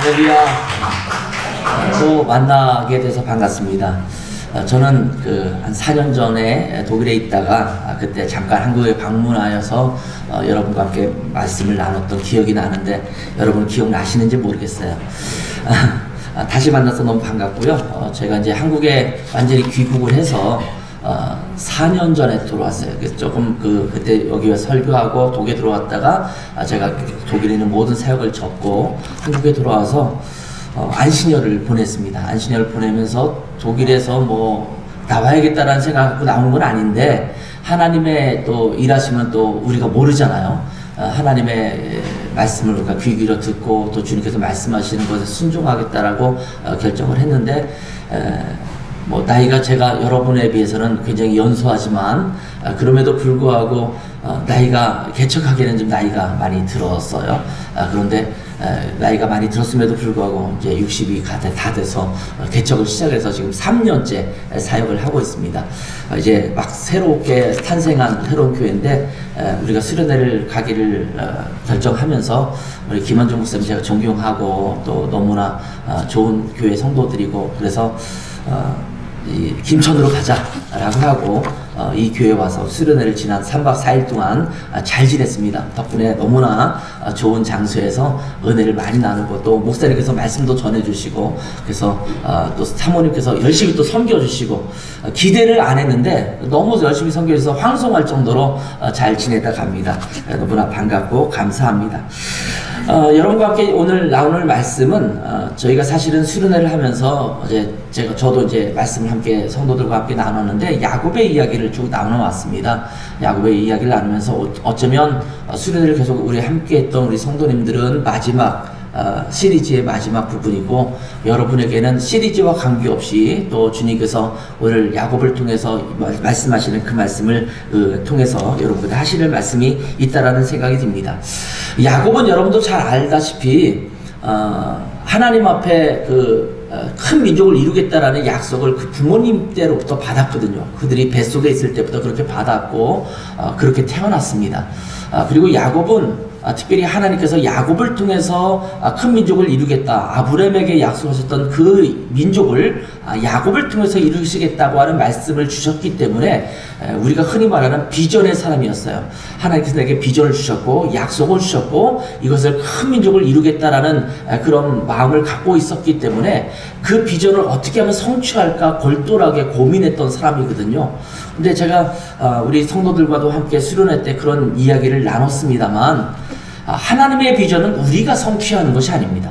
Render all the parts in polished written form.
야곱이야. 또 만나게 돼서 반갑습니다. 저는 한 4년 전에 독일에 있다가 그때 잠깐 한국에 방문하여서 여러분과 함께 말씀을 나눴던 기억이 나는데 여러분 기억나시는지 모르겠어요. 다시 만나서 너무 반갑고요. 제가 이제 한국에 완전히 귀국을 해서 4년 전에 들어왔어요. 그래서 조금 그때 여기 설교하고 독일에 들어왔다가 제가 독일에 있는 모든 사역을 접고 한국에 들어와서 안식년을 보냈습니다. 안식년을 보내면서 독일에서 뭐 나와야겠다라는 생각 갖고 나온 건 아닌데 하나님의 또 일하시면 또 우리가 모르잖아요. 하나님의 말씀을 우리가 귀 기울여 듣고 또 주님께서 말씀하시는 것에 순종하겠다라고 결정을 했는데 뭐 나이가 제가 여러분에 비해서는 굉장히 연소하지만 그럼에도 불구하고 나이가 개척하기에는 좀 나이가 많이 들었어요. 그런데 나이가 많이 들었음에도 불구하고 이제 60이 다 돼서 개척을 시작해서 지금 3년째 사역을 하고 있습니다. 이제 막 새롭게 탄생한 새로운 교회인데 우리가 수련회를 가기를 결정하면라면서 우리 김한종 목사님 제가 존경하고 또 너무나 좋은 교회 성도들이고 그래서 이 김천으로 가자라고 하고 이 교회에 와서 수련회를 지난 3박 4일 동안 잘 지냈습니다. 덕분에 너무나 좋은 장소에서 은혜를 많이 나누고 또 목사님께서 말씀도 전해주시고 그래서 또 사모님께서 열심히 또 섬겨주시고 기대를 안 했는데 너무 열심히 섬겨주셔서 황송할 정도로 잘 지내다 갑니다. 너무나 반갑고 감사합니다. 여러분과 함께 오늘 나눌 말씀은 저희가 사실은 수련회를 하면서 저도 이제 말씀을 함께 성도들과 함께 나눴는데 야곱의 이야기를 쭉 나눠왔습니다. 야곱의 이야기를 나누면서 어쩌면 수련회를 계속 우리 함께 했던 우리 성도님들은 마지막 시리즈의 마지막 부분이고 여러분에게는 시리즈와 관계없이 또 주님께서 오늘 야곱을 통해서 말씀하시는 그 말씀을 통해서 여러분들 하시는 말씀이 있다라는 생각이 듭니다. 야곱은 여러분도 잘 알다시피 하나님 앞에 큰 민족을 이루겠다라는 약속을 그 부모님 때로부터 받았거든요. 그들이 뱃속에 있을 때부터 그렇게 받았고 그렇게 태어났습니다. 그리고 야곱은 특별히 하나님께서 야곱을 통해서 큰 민족을 이루겠다 아브라함에게 약속하셨던 그 민족을 야곱을 통해서 이루시겠다고 하는 말씀을 주셨기 때문에 우리가 흔히 말하는 비전의 사람이었어요. 하나님께서 내게 비전을 주셨고 약속을 주셨고 이것을 큰 민족을 이루겠다라는 그런 마음을 갖고 있었기 때문에 그 비전을 어떻게 하면 성취할까 골똘하게 고민했던 사람이거든요. 근데 제가 우리 성도들과도 함께 수련회 때 그런 이야기를 나눴습니다만 하나님의 비전은 우리가 성취하는 것이 아닙니다.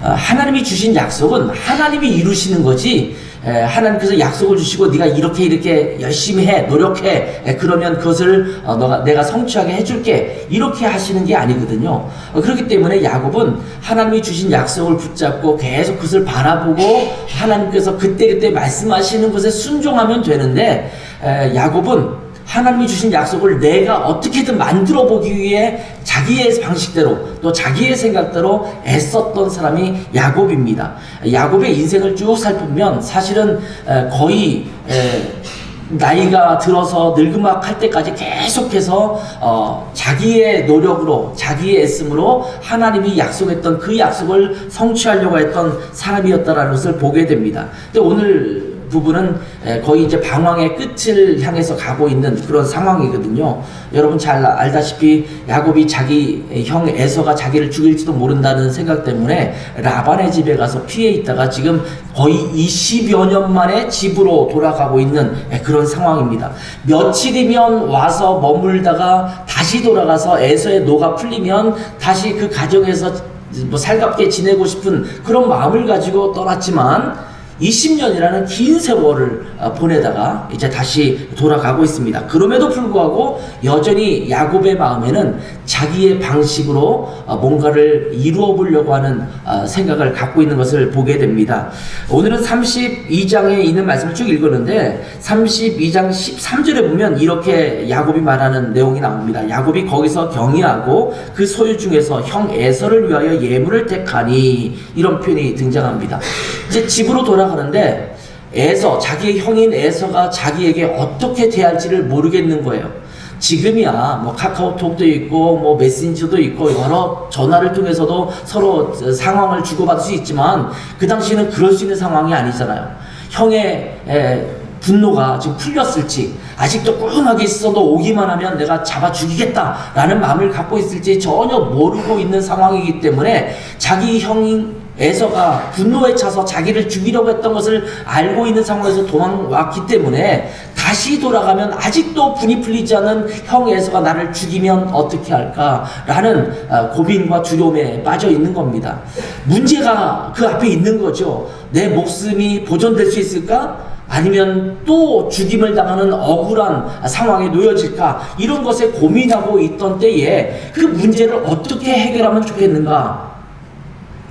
하나님이 주신 약속은 하나님이 이루시는 거지 하나님께서 약속을 주시고 네가 이렇게 열심히 해 노력해 그러면 그것을 내가 성취하게 해줄게 이렇게 하시는 게 아니거든요. 그렇기 때문에 야곱은 하나님이 주신 약속을 붙잡고 계속 그것을 바라보고 하나님께서 그때 말씀하시는 것에 순종하면 되는데 야곱은 하나님이 주신 약속을 내가 어떻게든 만들어 보기 위해 자기의 방식대로 또 자기의 생각대로 애썼던 사람이 야곱입니다. 야곱의 인생을 쭉 살펴보면 사실은 거의 나이가 들어서 늙음막 할 때까지 계속해서 자기의 노력으로 자기의 애씀으로 하나님이 약속했던 그 약속을 성취하려고 했던 사람이었다라는 것을 보게 됩니다. 근데 오늘 부분은 거의 이제 방황의 끝을 향해서 가고 있는 그런 상황이거든요. 여러분 잘 알다시피 야곱이 자기 형 에서가 자기를 죽일지도 모른다는 생각 때문에 라반의 집에 가서 피해 있다가 지금 거의 20여 년 만에 집으로 돌아가고 있는 그런 상황입니다. 며칠이면 와서 머물다가 다시 돌아가서 에서의 노가 풀리면 다시 그 가정에서 뭐 살갑게 지내고 싶은 그런 마음을 가지고 떠났지만 20년이라는 긴 세월을 보내다가 이제 다시 돌아가고 있습니다. 그럼에도 불구하고 여전히 야곱의 마음에는 자기의 방식으로 뭔가를 이루어 보려고 하는 생각을 갖고 있는 것을 보게 됩니다. 오늘은 32장에 있는 말씀을 쭉 읽었는데 32장 13절에 보면 이렇게 야곱이 말하는 내용이 나옵니다. 야곱이 거기서 경의하고 그 소유 중에서 형 에서를 위하여 예물을 택하니 이런 표현이 등장합니다. 이제 집으로 돌아가는데 에서 자기의 형인 에서가 자기에게 어떻게 대할지를 모르겠는 거예요. 지금이야 뭐 카카오톡도 있고 뭐 메신저도 있고 여러 전화를 통해서도 서로 상황을 주고받을 수 있지만 그 당시에는 그럴 수 있는 상황이 아니잖아요. 형의 분노가 지금 풀렸을지, 아직도 ቁrum하게 있어도 오기만 하면 내가 잡아 죽이겠다라는 마음을 갖고 있을지 전혀 모르고 있는 상황이기 때문에 자기 형인 에서가 분노에 차서 자기를 죽이려고 했던 것을 알고 있는 상황에서 도망왔기 때문에 다시 돌아가면 아직도 분이 풀리지 않은 형 에서가 나를 죽이면 어떻게 할까라는 고민과 두려움에 빠져 있는 겁니다. 문제가 그 앞에 있는 거죠. 내 목숨이 보존될 수 있을까? 아니면 또 죽임을 당하는 억울한 상황에 놓여질까? 이런 것에 고민하고 있던 때에 그 문제를 어떻게 해결하면 좋겠는가?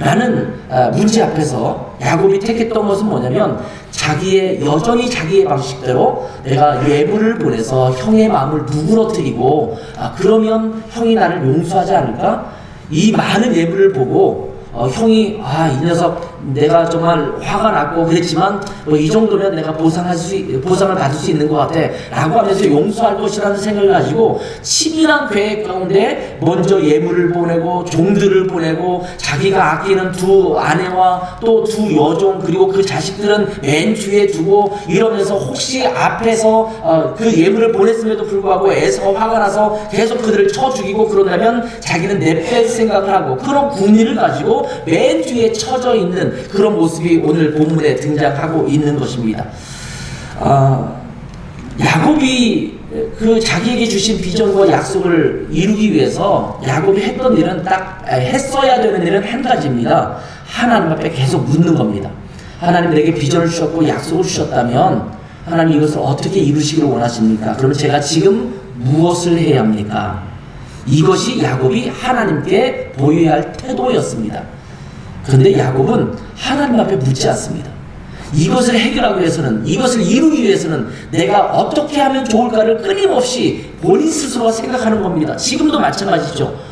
라는 문제 앞에서 야곱이 택했던 것은 뭐냐면 여전히 자기의 방식대로 내가 예물을 보내서 형의 마음을 누그러뜨리고 그러면 형이 나를 용서하지 않을까? 이 많은 예물을 보고 형이 이 녀석 내가 정말 화가 났고 그랬지만 이 정도면 내가 보상을 받을 수 있는 것 같아 라고 하면서 용서할 것이라는 생각을 가지고 치밀한 계획 가운데 먼저 예물을 보내고 종들을 보내고 자기가 아끼는 두 아내와 또 두 여종 그리고 그 자식들은 맨 뒤에 두고 이러면서 혹시 앞에서 그 예물을 보냈음에도 불구하고 에서가 화가 나서 계속 그들을 쳐 죽이고 그런다면 자기는 내뺄 생각을 하고 그런 군의를 가지고 맨 뒤에 쳐져 있는 그런 모습이 오늘 본문에 등장하고 있는 것입니다. 야곱이 그 자기에게 주신 비전과 약속을 이루기 위해서 야곱이 했던 일은 딱 했어야 되는 일은 한 가지입니다. 하나님 앞에 계속 묻는 겁니다. 하나님 내게 비전을 주셨고 약속을 주셨다면 하나님 이것을 어떻게 이루시기를 원하십니까? 그러면 제가 지금 무엇을 해야 합니까? 이것이 야곱이 하나님께 보여야 할 태도였습니다. 그런데 야곱은 하나님 앞에 묻지 않습니다. 이것을 해결하기 위해서는, 이것을 이루기 위해서는 내가 어떻게 하면 좋을까를 끊임없이 본인 스스로가 생각하는 겁니다. 지금도 마찬가지죠.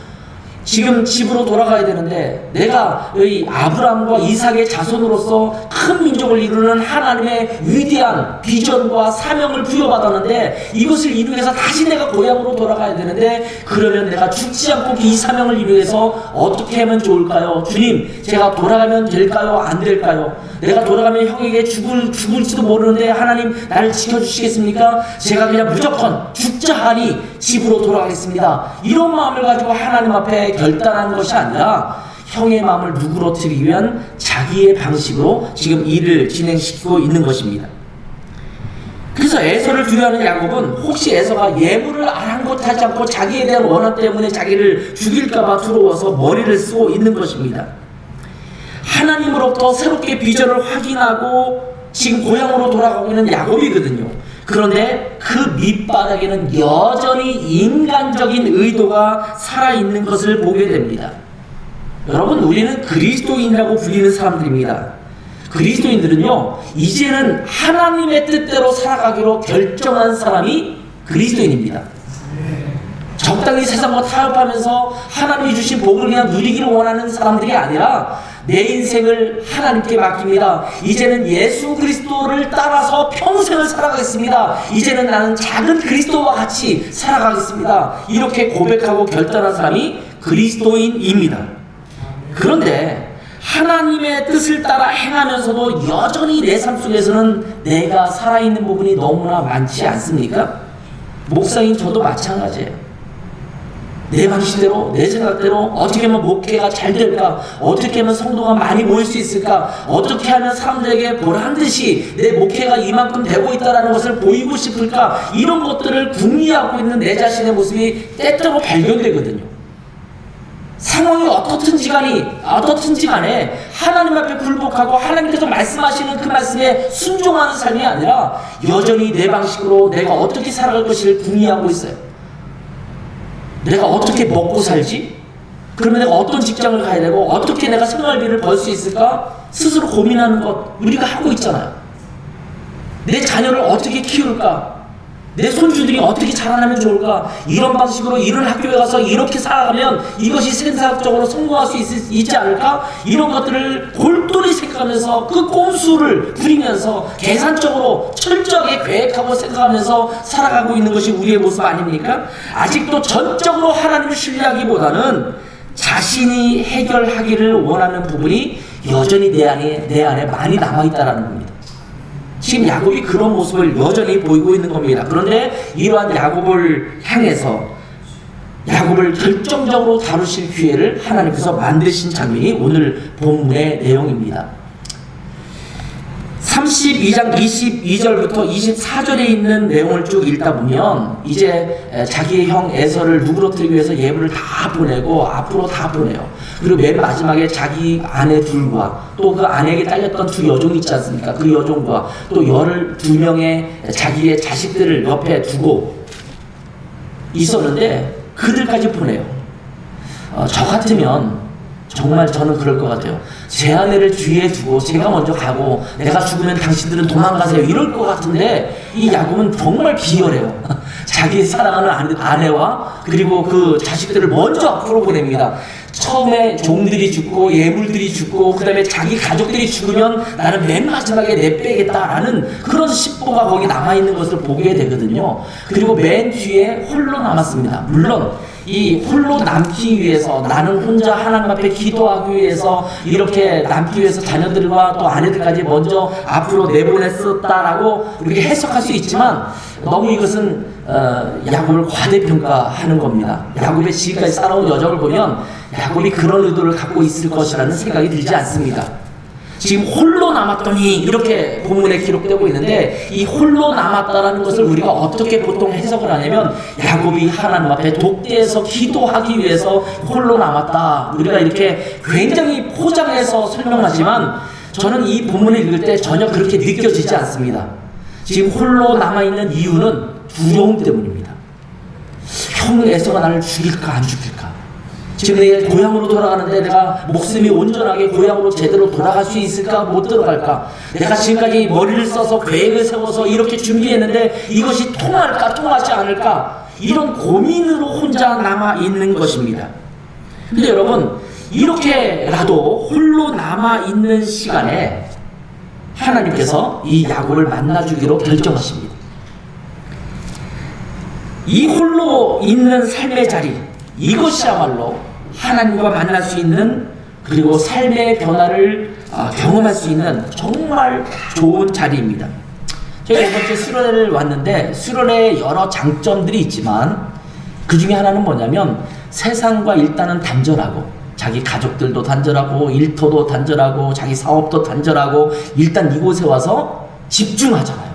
지금 집으로 돌아가야 되는데 내가 이 아브라함과 이삭의 자손으로서 큰 민족을 이루는 하나님의 위대한 비전과 사명을 부여받았는데 이것을 이루기 위해서 다시 내가 고향으로 돌아가야 되는데 그러면 내가 죽지 않고 이 사명을 이루기 위해서 어떻게 하면 좋을까요? 주님, 제가 돌아가면 될까요? 안 될까요? 내가 돌아가면 형에게 죽을지도 모르는데 하나님 나를 지켜주시겠습니까? 제가 그냥 무조건 죽자 하니 집으로 돌아가겠습니다. 이런 마음을 가지고 하나님 앞에 결단한 것이 아니라 형의 마음을 누그러뜨리기 위한 자기의 방식으로 지금 일을 진행시키고 있는 것입니다. 그래서 에서를 두려워하는 야곱은 혹시 에서가 예물을 아랑곳하지 않고 자기에 대한 원한 때문에 자기를 죽일까봐 두려워서 머리를 쓰고 있는 것입니다. 하나님으로부터 새롭게 비전을 확인하고 지금 고향으로 돌아가고 있는 야곱이거든요. 그런데 그 밑바닥에는 여전히 인간적인 의도가 살아있는 것을 보게 됩니다. 여러분, 우리는 그리스도인이라고 불리는 사람들입니다. 그리스도인들은요, 이제는 하나님의 뜻대로 살아가기로 결정한 사람이 그리스도인입니다. 적당히 세상과 타협하면서 하나님이 주신 복을 그냥 누리기를 원하는 사람들이 아니라 내 인생을 하나님께 맡깁니다. 이제는 예수 그리스도를 따라서 평생을 살아가겠습니다. 이제는 나는 작은 그리스도와 같이 살아가겠습니다. 이렇게 고백하고 결단한 사람이 그리스도인입니다. 그런데 하나님의 뜻을 따라 행하면서도 여전히 내 삶 속에서는 내가 살아있는 부분이 너무나 많지 않습니까? 목사인 저도 마찬가지예요. 내 방식대로, 내 생각대로 어떻게 하면 목회가 잘 될까? 어떻게 하면 성도가 많이 모일 수 있을까? 어떻게 하면 사람들에게 보란듯이 내 목회가 이만큼 되고 있다는 것을 보이고 싶을까? 이런 것들을 궁리하고 있는 내 자신의 모습이 때때로 발견되거든요. 상황이 어떻든지 간에 하나님 앞에 굴복하고 하나님께서 말씀하시는 그 말씀에 순종하는 삶이 아니라 여전히 내 방식으로 내가 어떻게 살아갈 것을 궁리하고 있어요. 내가 어떻게 먹고 살지? 그러면 내가 어떤 직장을 가야 되고 어떻게 내가 생활비를 벌 수 있을까? 스스로 고민하는 것 우리가 하고 있잖아요. 내 자녀를 어떻게 키울까? 내 손주들이 어떻게 자라나면 좋을까? 이런 방식으로 이런 학교에 가서 이렇게 살아가면 이것이 생사학적으로 성공할 수 있지 않을까? 이런 것들을 골똘히 생각하면서 그 꼼수를 부리면서 계산적으로 철저하게 계획하고 생각하면서 살아가고 있는 것이 우리의 모습 아닙니까? 아직도 전적으로 하나님을 신뢰하기보다는 자신이 해결하기를 원하는 부분이 여전히 내 안에 많이 남아있다는 겁니다. 지금 야곱이 그런 모습을 여전히 보이고 있는 겁니다. 그런데 이러한 야곱을 향해서 야곱을 결정적으로 다루실 기회를 하나님께서 만드신 장면이 오늘 본문의 내용입니다. 32장 22절부터 24절에 있는 내용을 쭉 읽다 보면 이제 자기의 형 에서를 누그러뜨리기 위해서 예물을 다 보내고 앞으로 다 보내요. 그리고 맨 마지막에 자기 아내 둘과 또 그 아내에게 딸렸던 두 여종이 있지 않습니까? 그 여종과 또 12명의 자기의 자식들을 옆에 두고 있었는데 그들까지 보내요. 저 같으면 정말 저는 그럴 것 같아요. 제 아내를 뒤에 두고 제가 먼저 가고 내가 죽으면 당신들은 도망가세요 이럴 것 같은데 이 야곱은 정말 비열해요. 자기 사랑하는 아내와 그리고 그 자식들을 먼저 앞으로 보냅니다. 처음에 종들이 죽고 예물들이 죽고 그 다음에 자기 가족들이 죽으면 나는 맨 마지막에 내빼겠다라는 그런 십보가 거기 남아있는 것을 보게 되거든요. 그리고 맨 뒤에 홀로 남았습니다. 물론 이 홀로 남기 위해서 나는 혼자 하나님 앞에 기도하기 위해서 이렇게 남기 위해서 자녀들과 또 아내들까지 먼저 앞으로 내보냈었다라고 우리가 해석할 수 있지만 너무 이것은 야곱을 과대평가하는 겁니다. 야곱의 지금까지 살아온 여정을 보면 야곱이 그런 의도를 갖고 있을 것이라는 생각이 들지 않습니다. 지금 홀로 남았더니 이렇게 본문에 기록되고 있는데 이 홀로 남았다라는 것을 우리가 어떻게 보통 해석을 하냐면 야곱이 하나님 앞에 독대해서 기도하기 위해서 홀로 남았다. 우리가 이렇게 굉장히 포장해서 설명하지만 저는 이 본문을 읽을 때 전혀 그렇게 느껴지지 않습니다. 지금 홀로 남아있는 이유는 두려움 때문입니다. 형 에서가 나를 죽일까 안 죽일까? 지금 내 고향으로 돌아가는데 내가 목숨이 온전하게 고향으로 제대로 돌아갈 수 있을까 못 들어갈까? 내가 지금까지 머리를 써서 계획을 세워서 이렇게 준비했는데 이것이 통할까 통하지 않을까? 이런 고민으로 혼자 남아있는 것입니다. 근데 여러분 이렇게라도 홀로 남아있는 시간에 하나님께서 이 야곱을 만나주기로 결정하십니다. 이 홀로 있는 삶의 자리 이것이야말로 하나님과 만날 수 있는 그리고 삶의 변화를 경험할 수 있는 정말 좋은 자리입니다. 제가 이번째 수련회를 왔는데 수련회에 여러 장점들이 있지만 그 중에 하나는 뭐냐면 세상과 일단은 단절하고 자기 가족들도 단절하고 일터도 단절하고 자기 사업도 단절하고 일단 이곳에 와서 집중하잖아요.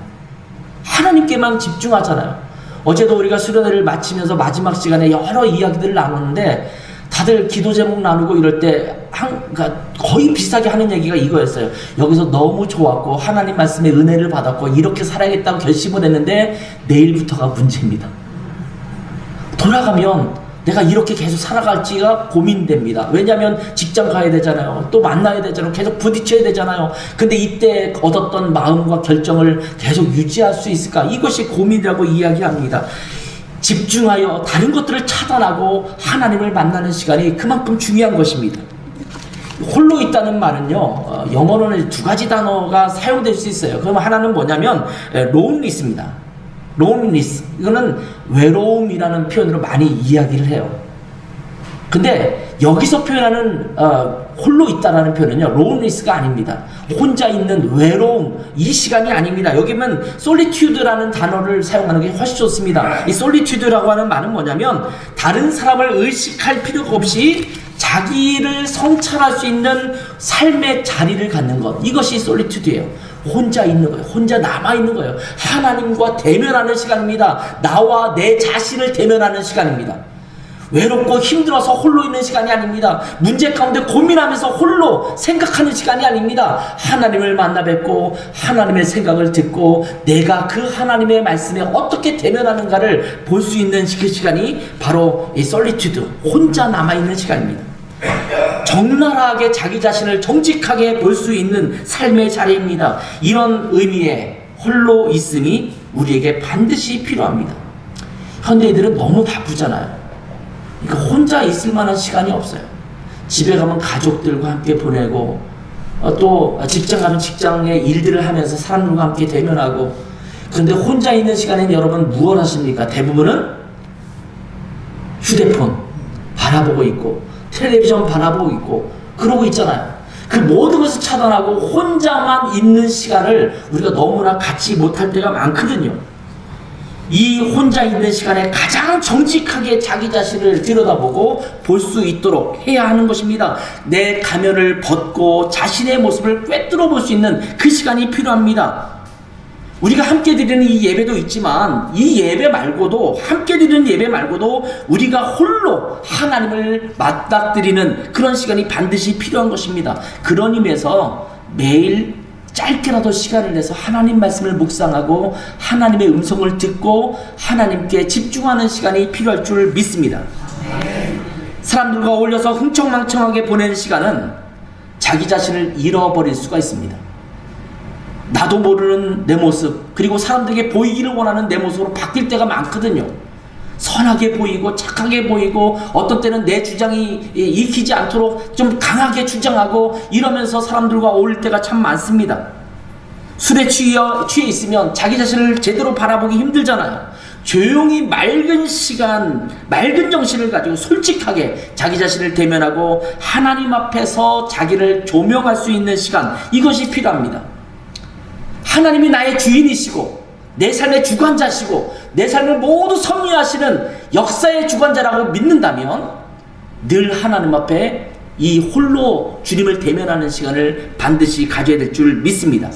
하나님께만 집중하잖아요. 어제도 우리가 수련회를 마치면서 마지막 시간에 여러 이야기들을 나눴는데 다들 기도 제목 나누고 이럴 때 그러니까 거의 비슷하게 하는 얘기가 이거였어요. 여기서 너무 좋았고 하나님 말씀에 은혜를 받았고 이렇게 살아야겠다고 결심을 했는데 내일부터가 문제입니다. 돌아가면 내가 이렇게 계속 살아갈지가 고민됩니다. 왜냐하면 직장 가야 되잖아요. 또 만나야 되잖아요. 계속 부딪혀야 되잖아요. 근데 이때 얻었던 마음과 결정을 계속 유지할 수 있을까? 이것이 고민이라고 이야기합니다. 집중하여 다른 것들을 차단하고 하나님을 만나는 시간이 그만큼 중요한 것입니다. 홀로 있다는 말은요, 영어로는 두 가지 단어가 사용될 수 있어요. 그러면 하나는 뭐냐면 loneliness입니다. loneliness, 이거는 외로움이라는 표현으로 많이 이야기를 해요. 근데 여기서 표현하는 홀로 있다라는 표현은요, loneliness가 아닙니다. 혼자 있는 외로움, 이 시간이 아닙니다. 여기면 solitude라는 단어를 사용하는 게 훨씬 좋습니다. 이 solitude라고 하는 말은 뭐냐면 다른 사람을 의식할 필요가 없이 자기를 성찰할 수 있는 삶의 자리를 갖는 것, 이것이 solitude예요. 혼자 있는 거예요. 혼자 남아있는 거예요. 하나님과 대면하는 시간입니다. 나와 내 자신을 대면하는 시간입니다. 외롭고 힘들어서 홀로 있는 시간이 아닙니다. 문제 가운데 고민하면서 홀로 생각하는 시간이 아닙니다. 하나님을 만나 뵙고 하나님의 생각을 듣고 내가 그 하나님의 말씀에 어떻게 대면하는가를 볼 수 있는 그 시간이 바로 이 솔리튜드, 혼자 남아있는 시간입니다. 적나라하게 자기 자신을 정직하게 볼 수 있는 삶의 자리입니다. 이런 의미의 홀로 있음이 우리에게 반드시 필요합니다. 현대인들은 너무 바쁘잖아요. 그러니까 혼자 있을 만한 시간이 없어요. 집에 가면 가족들과 함께 보내고 또 직장 가면 직장의 일들을 하면서 사람들과 함께 대면하고. 그런데 혼자 있는 시간에는 여러분 무엇 하십니까? 대부분은 휴대폰 바라보고 있고 텔레비전 바라보고 있고 그러고 있잖아요. 그 모든 것을 차단하고 혼자만 있는 시간을 우리가 너무나 갖지 못할 때가 많거든요. 이 혼자 있는 시간에 가장 정직하게 자기 자신을 들여다보고 볼 수 있도록 해야 하는 것입니다. 내 가면을 벗고 자신의 모습을 꿰뚫어 볼 수 있는 그 시간이 필요합니다. 우리가 함께 드리는 이 예배도 있지만 이 예배 말고도, 함께 드리는 예배 말고도 우리가 홀로 하나님을 맞닥뜨리는 그런 시간이 반드시 필요한 것입니다. 그런 의미에서 매일 짧게라도 시간을 내서 하나님 말씀을 묵상하고 하나님의 음성을 듣고 하나님께 집중하는 시간이 필요할 줄 믿습니다. 사람들과 어울려서 흥청망청하게 보내는 시간은 자기 자신을 잃어버릴 수가 있습니다. 나도 모르는 내 모습, 그리고 사람들에게 보이기를 원하는 내 모습으로 바뀔 때가 많거든요. 선하게 보이고 착하게 보이고 어떤 때는 내 주장이 읽히지 않도록 좀 강하게 주장하고 이러면서 사람들과 어울릴 때가 참 많습니다. 술에 취해 있으면 자기 자신을 제대로 바라보기 힘들잖아요. 조용히 맑은 시간, 맑은 정신을 가지고 솔직하게 자기 자신을 대면하고 하나님 앞에서 자기를 조명할 수 있는 시간, 이것이 필요합니다. 하나님이 나의 주인이시고 내 삶의 주관자시고 내 삶을 모두 섭리하시는 역사의 주관자라고 믿는다면 늘 하나님 앞에 이 홀로 주님을 대면하는 시간을 반드시 가져야 될 줄 믿습니다.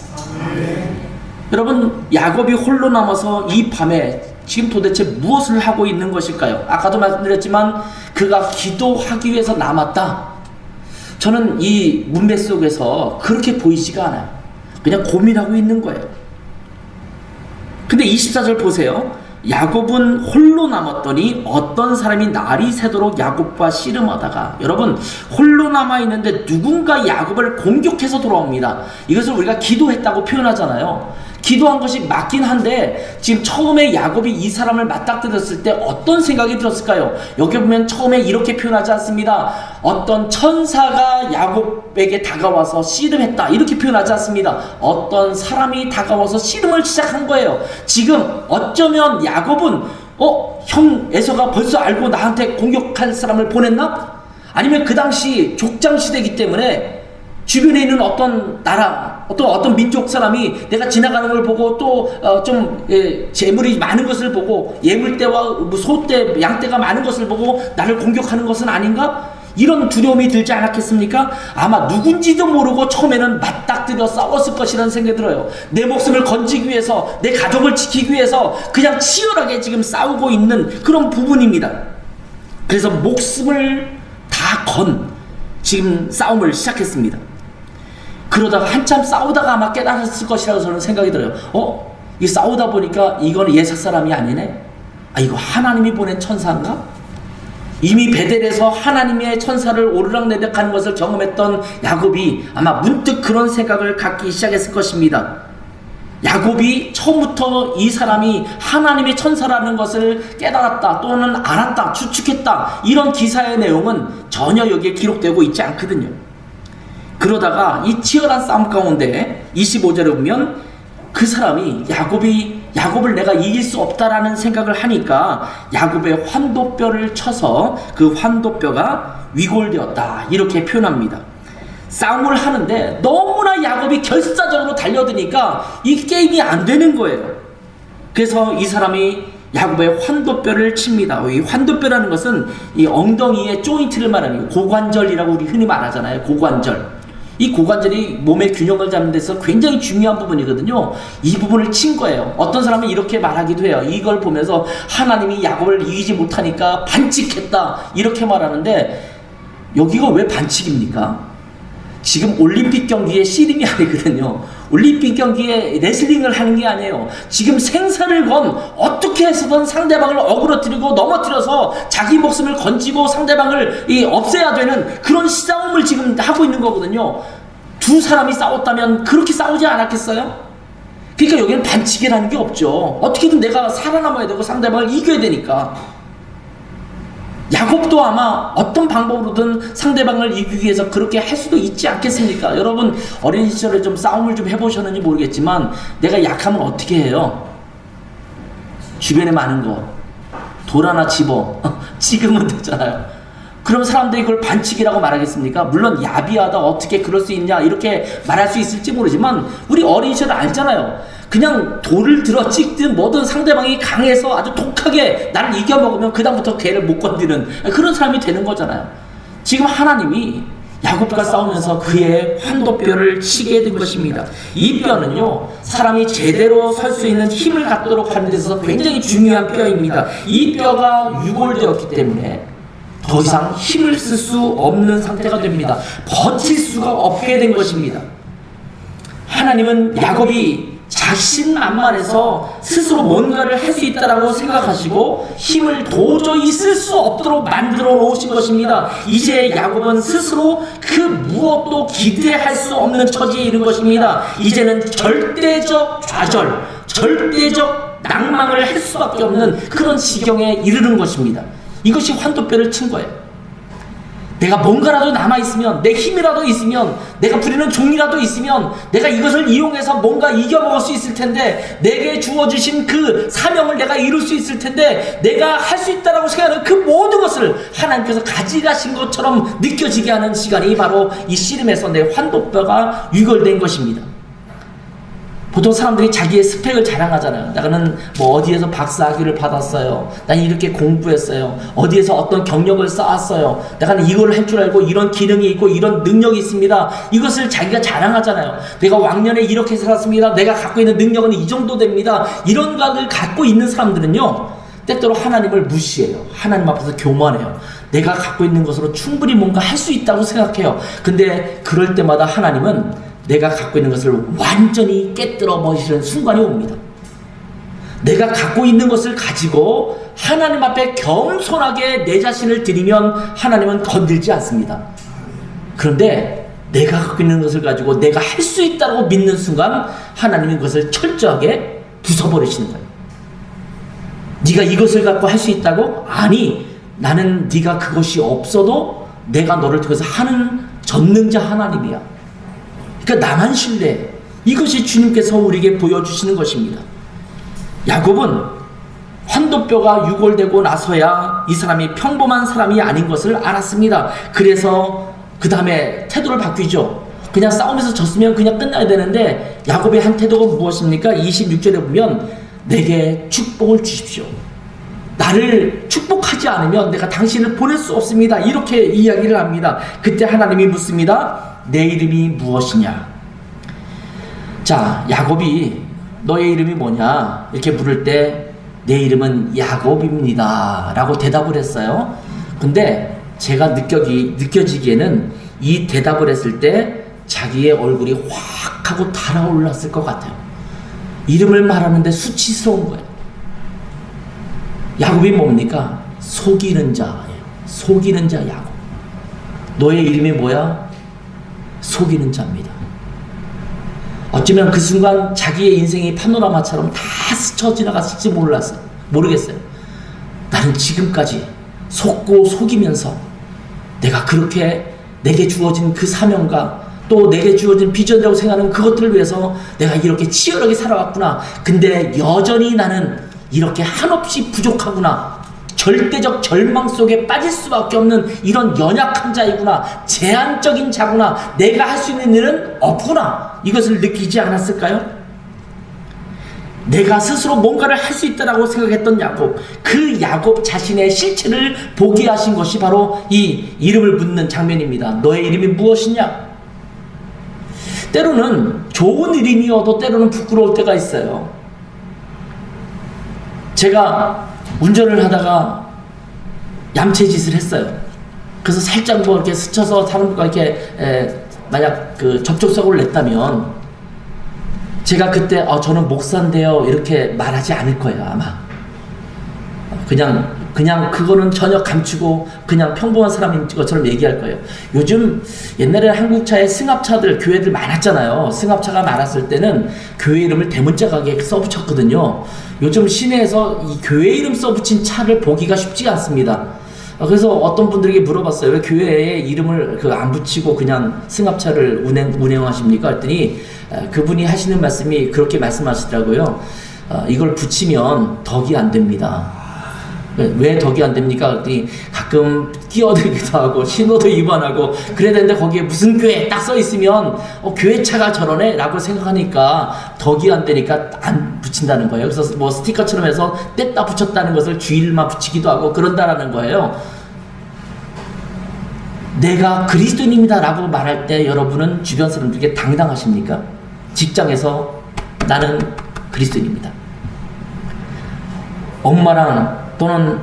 여러분, 야곱이 홀로 남아서 이 밤에 지금 도대체 무엇을 하고 있는 것일까요? 아까도 말씀드렸지만 그가 기도하기 위해서 남았다. 저는 이 문맥 속에서 그렇게 보이지가 않아요. 그냥 고민하고 있는 거예요. 근데 24절 보세요. 야곱은 홀로 남았더니 어떤 사람이 날이 새도록 야곱과 씨름하다가, 여러분, 홀로 남아있는데 누군가 야곱을 공격해서 돌아옵니다. 이것을 우리가 기도했다고 표현하잖아요. 기도한 것이 맞긴 한데 지금 처음에 야곱이 이 사람을 맞닥뜨렸을 때 어떤 생각이 들었을까요? 여기 보면 처음에 이렇게 표현하지 않습니다. 어떤 천사가 야곱에게 다가와서 씨름했다, 이렇게 표현하지 않습니다. 어떤 사람이 다가와서 씨름을 시작한 거예요. 지금 어쩌면 야곱은 형 에서가 벌써 알고 나한테 공격할 사람을 보냈나? 아니면 그 당시 족장 시대이기 때문에 주변에 있는 어떤 나라, 어떤 민족 사람이 내가 지나가는 걸 보고 또 재물이 많은 것을 보고 예물대와 소떼, 양떼가 많은 것을 보고 나를 공격하는 것은 아닌가? 이런 두려움이 들지 않았겠습니까? 아마 누군지도 모르고 처음에는 맞닥뜨려 싸웠을 것이라는 생각이 들어요. 내 목숨을 건지기 위해서, 내 가족을 지키기 위해서 그냥 치열하게 지금 싸우고 있는 그런 부분입니다. 그래서 목숨을 다 건 지금 싸움을 시작했습니다. 그러다가 한참 싸우다가 아마 깨달았을 것이라고 저는 생각이 들어요. 이 싸우다 보니까 이거는 예사 사람이 아니네? 이거 하나님이 보낸 천사인가? 이미 베델에서 하나님의 천사를 오르락내리락 하는 것을 경험했던 야곱이 아마 문득 그런 생각을 갖기 시작했을 것입니다. 야곱이 처음부터 이 사람이 하나님의 천사라는 것을 깨달았다, 또는 알았다, 추측했다, 이런 기사의 내용은 전혀 여기에 기록되고 있지 않거든요. 그러다가 이 치열한 싸움 가운데 25절에 보면 그 사람이 야곱을 내가 이길 수 없다라는 생각을 하니까 야곱의 환도뼈를 쳐서 그 환도뼈가 위골되었다, 이렇게 표현합니다. 싸움을 하는데 너무나 야곱이 결사적으로 달려드니까 이 게임이 안 되는 거예요. 그래서 이 사람이 야곱의 환도뼈를 칩니다. 이 환도뼈라는 것은 이 엉덩이의 조인트를 말하는 고관절이라고 우리 흔히 말하잖아요. 고관절. 이 고관절이 몸의 균형을 잡는 데서 굉장히 중요한 부분이거든요. 이 부분을 친 거예요. 어떤 사람은 이렇게 말하기도 해요. 이걸 보면서 하나님이 야곱을 이기지 못하니까 반칙했다, 이렇게 말하는데 여기가 왜 반칙입니까? 지금 올림픽 경기의 씨름이 아니거든요. 올림픽 경기에 레슬링을 하는 게 아니에요. 지금 생사를 건, 어떻게 해서든 상대방을 어그러뜨리고 넘어뜨려서 자기 목숨을 건지고 상대방을 없애야 되는 그런 싸움을 지금 하고 있는 거거든요. 두 사람이 싸웠다면 그렇게 싸우지 않았겠어요? 그러니까 여기는 반칙이라는 게 없죠. 어떻게든 내가 살아남아야 되고 상대방을 이겨야 되니까. 야곱도 아마 어떤 방법으로든 상대방을 이기기 위해서 그렇게 할 수도 있지 않겠습니까? 여러분 어린 시절에 좀 싸움을 좀 해보셨는지 모르겠지만 내가 약하면 어떻게 해요? 주변에 많은 거 돌 하나 집어 찍으면 되잖아요. 그럼 사람들이 그걸 반칙이라고 말하겠습니까? 물론 야비하다, 어떻게 그럴 수 있냐 이렇게 말할 수 있을지 모르지만 우리 어린 시절 알잖아요. 그냥 돌을 들어 찍든 뭐든 상대방이 강해서 아주 독하게 나를 이겨먹으면 그 다음부터 걔를 못 건드리는 그런 사람이 되는 거잖아요. 지금 하나님이 야곱과 싸우면서 그의 환도뼈를 치게 된 것입니다. 이 뼈는요, 사람이 제대로 설 수 있는 힘을 갖도록 하는 데 있어서 굉장히 중요한 뼈입니다. 이 뼈가 유골되었기 때문에 더 이상 힘을 쓸 수 없는 상태가 됩니다. 버틸 수가 없게 된 것입니다. 하나님은 야곱이 자신만만해서 스스로 뭔가를 할 수 있다라고 생각하시고 힘을 도저히 쓸 수 없도록 만들어 놓으신 것입니다. 이제 야곱은 스스로 그 무엇도 기대할 수 없는 처지에 이른 것입니다. 이제는 절대적 좌절, 절대적 낭망을 할 수밖에 없는 그런 지경에 이르는 것입니다. 이것이 환도뼈를 친 거예요. 내가 뭔가라도 남아있으면, 내 힘이라도 있으면, 내가 부리는 종이라도 있으면 내가 이것을 이용해서 뭔가 이겨먹을 수 있을 텐데, 내게 주어주신 그 사명을 내가 이룰 수 있을 텐데, 내가 할 수 있다라고 생각하는 그 모든 것을 하나님께서 가져가신 것처럼 느껴지게 하는 시간이 바로 이 씨름에서 내 환도뼈가 유골된 것입니다. 보통 사람들이 자기의 스펙을 자랑하잖아요. 나는 뭐 어디에서 박사학위를 받았어요. 난 이렇게 공부했어요. 어디에서 어떤 경력을 쌓았어요. 내가 이걸 할 줄 알고 이런 기능이 있고 이런 능력이 있습니다. 이것을 자기가 자랑하잖아요. 내가 왕년에 이렇게 살았습니다. 내가 갖고 있는 능력은 이 정도 됩니다. 이런 것을 갖고 있는 사람들은요, 때때로 하나님을 무시해요. 하나님 앞에서 교만해요. 내가 갖고 있는 것으로 충분히 뭔가 할 수 있다고 생각해요. 근데 그럴 때마다 하나님은 내가 갖고 있는 것을 완전히 깨뜨려 버리시는 순간이 옵니다. 내가 갖고 있는 것을 가지고 하나님 앞에 겸손하게 내 자신을 드리면 하나님은 건들지 않습니다. 그런데 내가 갖고 있는 것을 가지고 내가 할 수 있다고 믿는 순간 하나님은 그것을 철저하게 부숴버리시는 거예요. 네가 이것을 갖고 할 수 있다고? 아니, 나는 네가 그것이 없어도 내가 너를 통해서 하는 전능자 하나님이야. 그러니까 나만 신뢰해. 이것이 주님께서 우리에게 보여주시는 것입니다. 야곱은 환도뼈가 유골되고 나서야 이 사람이 평범한 사람이 아닌 것을 알았습니다. 그래서 그 다음에 태도를 바뀌죠. 그냥 싸움에서 졌으면 그냥 끝나야 되는데 야곱의 한 태도가 무엇입니까? 26절에 보면 내게 축복을 주십시오. 나를 축복하지 않으면 내가 당신을 보낼 수 없습니다. 이렇게 이야기를 합니다. 그때 하나님이 묻습니다. 내 이름이 무엇이냐? 자, 야곱이 너의 이름이 뭐냐? 이렇게 물을 때 내 이름은 야곱입니다 라고 대답을 했어요. 근데 제가 느껴지기에는 이 대답을 했을 때 자기의 얼굴이 확 하고 달아올랐을 것 같아요. 이름을 말하는데 수치스러운 거예요. 야곱이 뭡니까? 속이는 자예요. 속이는 자 야곱. 너의 이름이 뭐야? 속이는 자입니다. 어쩌면 그 순간 자기의 인생이 파노라마처럼 다 스쳐 지나갔을지 모르겠어요. 나는 지금까지 속고 속이면서 내가 그렇게 내게 주어진 그 사명과 또 내게 주어진 비전이라고 생각하는 그것들을 위해서 내가 이렇게 치열하게 살아왔구나. 근데 여전히 나는 이렇게 한없이 부족하구나. 절대적 절망 속에 빠질 수밖에 없는 이런 연약한 자이구나. 제한적인 자구나. 내가 할 수 있는 일은 없구나. 이것을 느끼지 않았을까요? 내가 스스로 뭔가를 할 수 있다라고 생각했던 야곱, 그 야곱 자신의 실체를 보게 하신 것이 바로 이 이름을 묻는 장면입니다. 너의 이름이 무엇이냐? 때로는 좋은 이름이어도 때로는 부끄러울 때가 있어요. 제가 운전을 하다가 얌체짓을 했어요. 그래서 살짝 뭐 이렇게 스쳐서 사람과 이렇게 만약 그 접촉사고를 냈다면 제가 그때 저는 목사인데요 이렇게 말하지 않을 거예요. 아마 그냥 그거는 전혀 감추고 그냥 평범한 사람인 것처럼 얘기할 거예요. 요즘 옛날에 한국차에 승합차들, 교회들 많았잖아요. 승합차가 많았을 때는 교회 이름을 대문자 가게 써붙였거든요. 요즘 시내에서 이 교회 이름 써붙인 차를 보기가 쉽지 않습니다. 그래서 어떤 분들에게 물어봤어요. 왜 교회에 이름을 안 붙이고 그냥 승합차를 운행하십니까? 했더니 그분이 하시는 말씀이 그렇게 말씀하시더라고요. 이걸 붙이면 덕이 안 됩니다. 왜 덕이 안 됩니까? 그랬더니 가끔 끼어들기도 하고 신호도 위반하고 그래야 되는데 거기에 무슨 교회 딱 써 있으면 교회차가 저러네 라고 생각하니까 덕이 안 되니까 안 붙인다는 거예요. 그래서 뭐 스티커처럼 해서 뗐다 붙였다는 것을 주일만 붙이기도 하고 그런다라는 거예요. 내가 그리스도인입니다 라고 말할 때 여러분은 주변 사람들에게 당당하십니까? 직장에서 나는 그리스도인입니다. 엄마랑 또는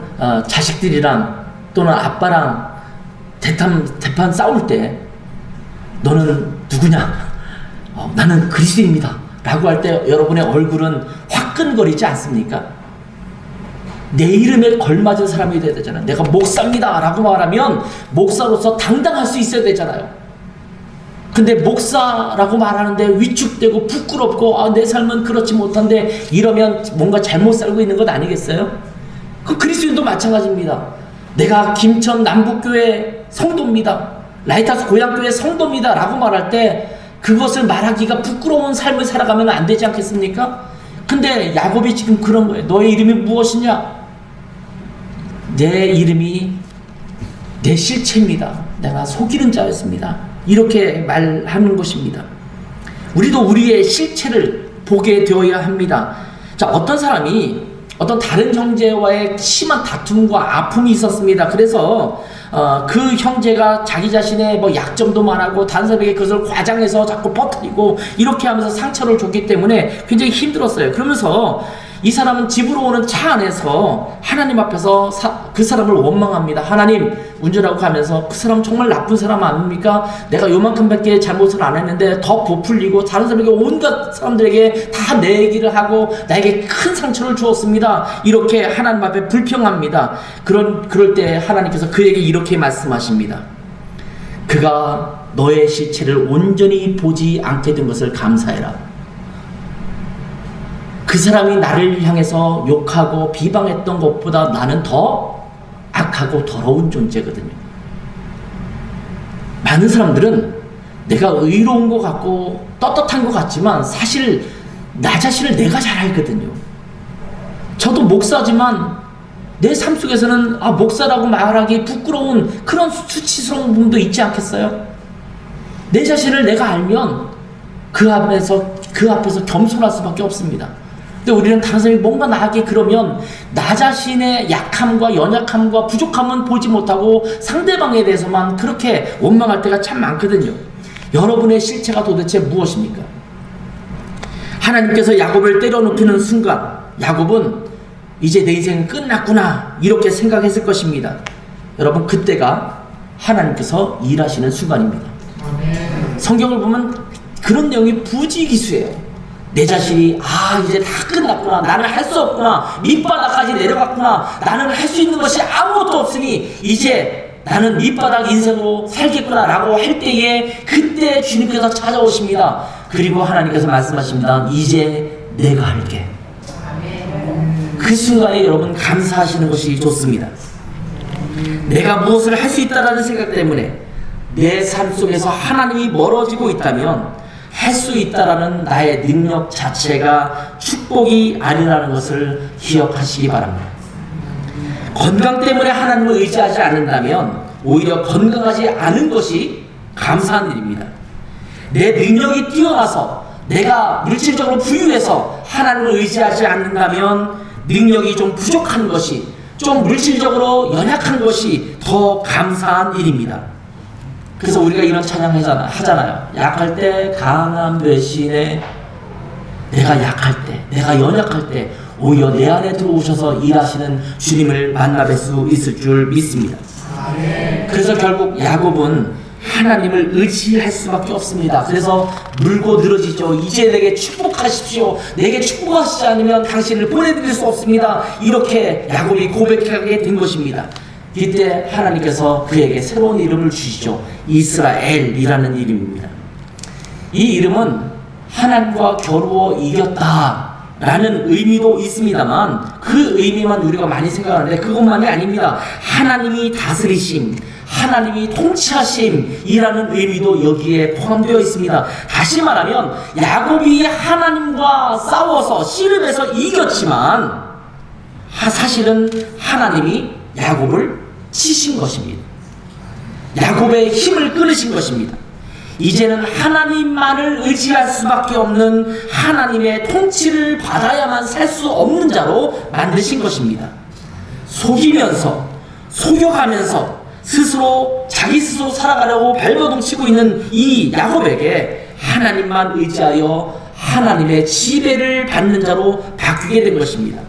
자식들이랑 또는 아빠랑 대판 싸울 때 너는 누구냐? 나는 그리스도인입니다 라고 할 때 여러분의 얼굴은 화끈거리지 않습니까? 내 이름에 걸맞은 사람이 돼야 되잖아요. 내가 목사입니다 라고 말하면 목사로서 당당할 수 있어야 되잖아요. 근데 목사라고 말하는데 위축되고 부끄럽고 내 삶은 그렇지 못한데 이러면 뭔가 잘못 살고 있는 것 아니겠어요? 그 그리스도인도 마찬가지입니다. 내가 김천 남북교회 성도입니다. 라이트하우스 고향교회 성도입니다 라고 말할 때 그것을 말하기가 부끄러운 삶을 살아가면 안 되지 않겠습니까? 근데 야곱이 지금 그런 거예요. 너의 이름이 무엇이냐? 내 이름이 내 실체입니다. 내가 속이는 자였습니다. 이렇게 말하는 것입니다. 우리도 우리의 실체를 보게 되어야 합니다. 자, 어떤 사람이 어떤 다른 형제와의 심한 다툼과 아픔이 있었습니다. 그래서 그 형제가 자기 자신의 뭐 약점도 말하고 다른 사람에게 그것을 과장해서 자꾸 퍼뜨리고 이렇게 하면서 상처를 줬기 때문에 굉장히 힘들었어요. 그러면서 이 사람은 집으로 오는 차 안에서 하나님 앞에서 그 사람을 원망합니다. 하나님, 운전하고 가면서 그 사람 정말 나쁜 사람 아닙니까? 내가 요만큼밖에 잘못을 안 했는데 더 부풀리고 다른 사람에게 온갖 사람들에게 다 내 얘기를 하고 나에게 큰 상처를 주었습니다. 이렇게 하나님 앞에 불평합니다. 그럴 때 하나님께서 그에게 이렇게 말씀하십니다. 그가 너의 실체를 온전히 보지 않게 된 것을 감사해라. 그 사람이 나를 향해서 욕하고 비방했던 것보다 나는 더 악하고 더러운 존재거든요. 많은 사람들은 내가 의로운 것 같고 떳떳한 것 같지만 사실 나 자신을 내가 잘 알거든요. 저도 목사지만 내 삶 속에서는 목사라고 말하기 부끄러운 그런 수치스러운 부분도 있지 않겠어요? 내 자신을 내가 알면 그 앞에서 겸손할 수밖에 없습니다. 근데 우리는 다른 사람이 뭔가 나에게 그러면 나 자신의 약함과 연약함과 부족함은 보지 못하고 상대방에 대해서만 그렇게 원망할 때가 참 많거든요. 여러분의 실체가 도대체 무엇입니까? 하나님께서 야곱을 때려눕히는 순간 야곱은 이제 내 인생은 끝났구나 이렇게 생각했을 것입니다. 여러분, 그때가 하나님께서 일하시는 순간입니다. 성경을 보면 그런 내용이 부지기수예요. 내 자신이 이제 다 끝났구나, 나는 할 수 없구나, 밑바닥까지 내려갔구나, 나는 할 수 있는 것이 아무것도 없으니 이제 나는 밑바닥 인생으로 살겠구나 라고 할 때에 그때 주님께서 찾아오십니다. 그리고 하나님께서 말씀하십니다. 이제 내가 할게. 그 순간에 여러분 감사하시는 것이 좋습니다. 내가 무엇을 할 수 있다라는 생각 때문에 내 삶 속에서 하나님이 멀어지고 있다면 할 수 있다라는 나의 능력 자체가 축복이 아니라는 것을 기억하시기 바랍니다. 건강 때문에 하나님을 의지하지 않는다면 오히려 건강하지 않은 것이 감사한 일입니다. 내 능력이 뛰어나서 내가 물질적으로 부유해서 하나님을 의지하지 않는다면 능력이 좀 부족한 것이, 좀 물질적으로 연약한 것이 더 감사한 일입니다. 그래서 우리가 이런 찬양 하잖아요. 약할 때 강한 대신에 내가 약할 때, 내가 연약할 때 오히려 내 안에 들어오셔서 일하시는 주님을 만나뵐 수 있을 줄 믿습니다. 그래서 결국 야곱은 하나님을 의지할 수밖에 없습니다. 그래서 물고 늘어지죠. 이제 내게 축복하십시오. 내게 축복하시지 않으면 당신을 보내드릴 수 없습니다. 이렇게 야곱이 고백하게 된 것입니다. 이때 하나님께서 그에게 새로운 이름을 주시죠. 이스라엘이라는 이름입니다. 이 이름은 하나님과 겨루어 이겼다라는 의미도 있습니다만 그 의미만 우리가 많이 생각하는데 그것만이 아닙니다. 하나님이 다스리심, 하나님이 통치하심이라는 의미도 여기에 포함되어 있습니다. 다시 말하면 야곱이 하나님과 싸워서 씨름해서 이겼지만 사실은 하나님이 야곱을 치신 것입니다. 야곱의 힘을 끊으신 것입니다. 이제는 하나님만을 의지할 수밖에 없는 하나님의 통치를 받아야만 살 수 없는 자로 만드신 것입니다. 속이면서 속여가면서 자기 스스로 살아가려고 발버둥 치고 있는 이 야곱에게 하나님만 의지하여 하나님의 지배를 받는 자로 바뀌게 된 것입니다.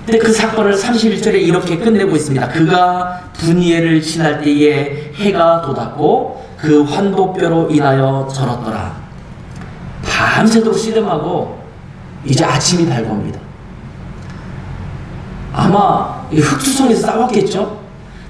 근데 그 사건을 31절에 이렇게 끝내고 있습니다. 그가 분이엘을 지날 때에 해가 돋았고 그 환도뼈로 인하여 절었더라. 밤새도록 씨름하고 이제 아침이 밝아옵니다. 아마 이 흙투성이에서 싸웠겠죠?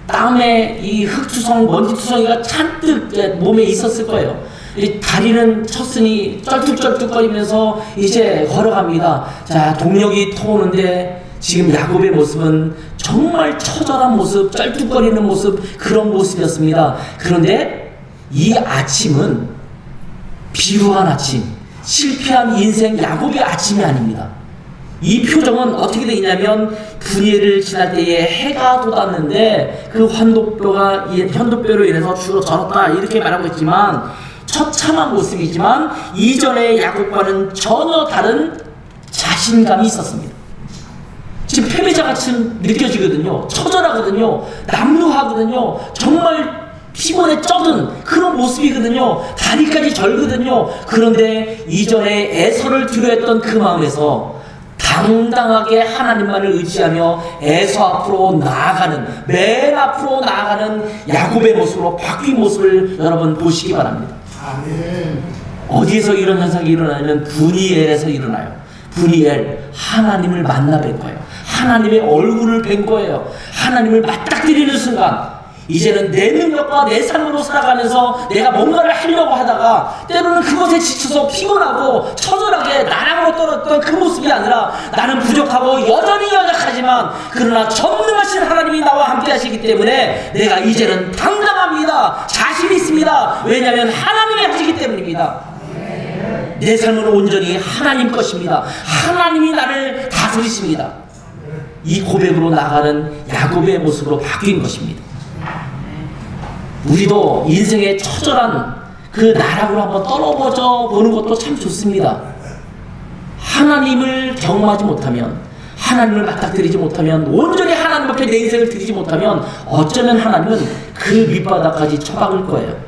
땀에 이 흙투성, 먼지투성이가 잔뜩 몸에 있었을 거예요. 이 다리는 쳤으니 쩔뚝쩔뚝거리면서 이제 걸어갑니다. 자, 동력이 터오는데 지금 야곱의 모습은 정말 처절한 모습, 쩔뚝거리는 모습, 그런 모습이었습니다. 그런데 이 아침은 비루한 아침, 실패한 인생 야곱의 아침이 아닙니다. 이 표정은 어떻게 되냐면 분이엘을 지날 때에 해가 돋았는데 그 현도뼈로 인해서 주로 절었다 이렇게 말하고 있지만 처참한 모습이지만 이전의 야곱과는 전혀 다른 자신감이 있었습니다. 지금 패배자같이 느껴지거든요. 처절하거든요. 남루하거든요. 정말 피곤에 쩌든 그런 모습이거든요. 다리까지 절거든요. 그런데 이전에 애서를 두려했던 그 마음에서 당당하게 하나님만을 의지하며 애서 앞으로 나아가는, 맨 앞으로 나아가는 야곱의 모습으로 바뀐 모습을 여러분 보시기 바랍니다. 아멘. 어디에서 이런 현상이 일어나냐면 분이엘에서 일어나요. 분이엘, 하나님을 만나 뵌 거예요. 하나님의 얼굴을 뵌 거예요. 하나님을 맞닥뜨리는 순간 이제는 내 능력과 내 삶으로 살아가면서 내가 뭔가를 하려고 하다가 때로는 그것에 지쳐서 피곤하고 처절하게 나락으로 떨어졌던 그 모습이 아니라 나는 부족하고 여전히 연약하지만 그러나 전능하신 하나님이 나와 함께 하시기 때문에 내가 이제는 당당합니다. 자신 있습니다. 왜냐하면 하나님이 하시기 때문입니다. 내 삶은 온전히 하나님 것입니다. 하나님이 나를 다스리십니다. 이 고백으로 나가는 야곱의 모습으로 바뀐 것입니다. 우리도 인생의 처절한 그 나락으로 한번 떨어져 보는 것도 참 좋습니다. 하나님을 경험하지 못하면, 하나님을 맞닥뜨리지 못하면, 온전히 하나님 앞에 내 인생을 드리지 못하면 어쩌면 하나님은 그 밑바닥까지 쳐박을 거예요.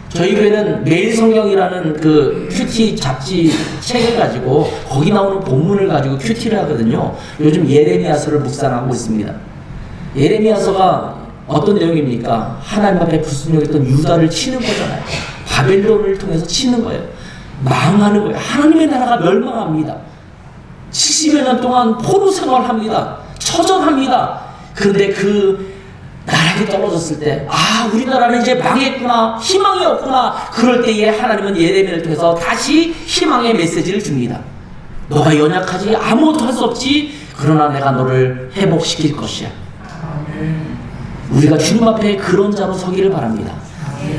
저희 교회는 매일성경이라는 그 큐티 잡지 책을 가지고 거기 나오는 본문을 가지고 큐티를 하거든요. 요즘 예레미야서를 묵상하고 있습니다. 예레미야서가 어떤 내용입니까? 하나님 앞에 불순종했던 유다를 치는 거잖아요. 바벨론을 통해서 치는 거예요. 망하는 거예요. 하나님의 나라가 멸망합니다. 70여 년 동안 포로 생활합니다. 처절합니다. 그런데 그 나락이 떨어졌을 때, 아, 우리나라는 이제 망했구나, 희망이 없구나. 그럴 때에 하나님은 예레미야를 통해서 다시 희망의 메시지를 줍니다. 너가 연약하지, 아무것도 할 수 없지, 그러나 내가 너를 회복시킬 것이야. 우리가 주님 앞에 그런 자로 서기를 바랍니다.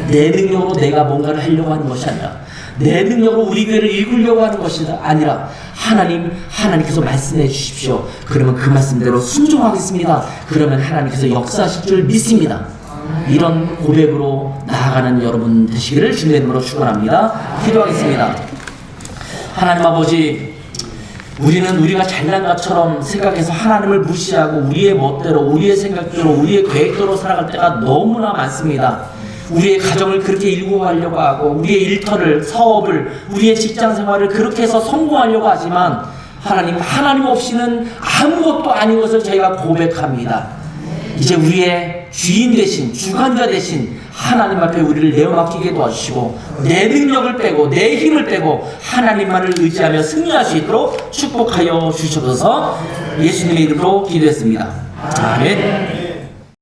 내 능력으로 내가 뭔가를 하려고 하는 것이 아니라, 내 능력으로 우리 교회를 이끌려고 하는 것이 아니라 하나님께서 말씀해 주십시오. 그러면 그 말씀대로 순종하겠습니다. 그러면 하나님께서 역사하실 줄 믿습니다. 이런 고백으로 나아가는 여러분 되시기를 주님의 이름으로 축원합니다. 기도하겠습니다. 하나님 아버지, 우리는 우리가 잘난 것처럼 생각해서 하나님을 무시하고 우리의 멋대로, 우리의 생각대로, 우리의 계획대로 살아갈 때가 너무나 많습니다. 우리의 가정을 그렇게 일구하려고 하고, 우리의 일터를, 사업을, 우리의 직장생활을 그렇게 해서 성공하려고 하지만 하나님 없이는 아무것도 아닌 것을 저희가 고백합니다. 이제 우리의 주인 되신, 주관자 되신 하나님 앞에 우리를 내어맡기게 도와주시고, 내 능력을 빼고 내 힘을 빼고 하나님만을 의지하며 승리할 수 있도록 축복하여 주셔서 예수님의 이름으로 기도했습니다. 아멘.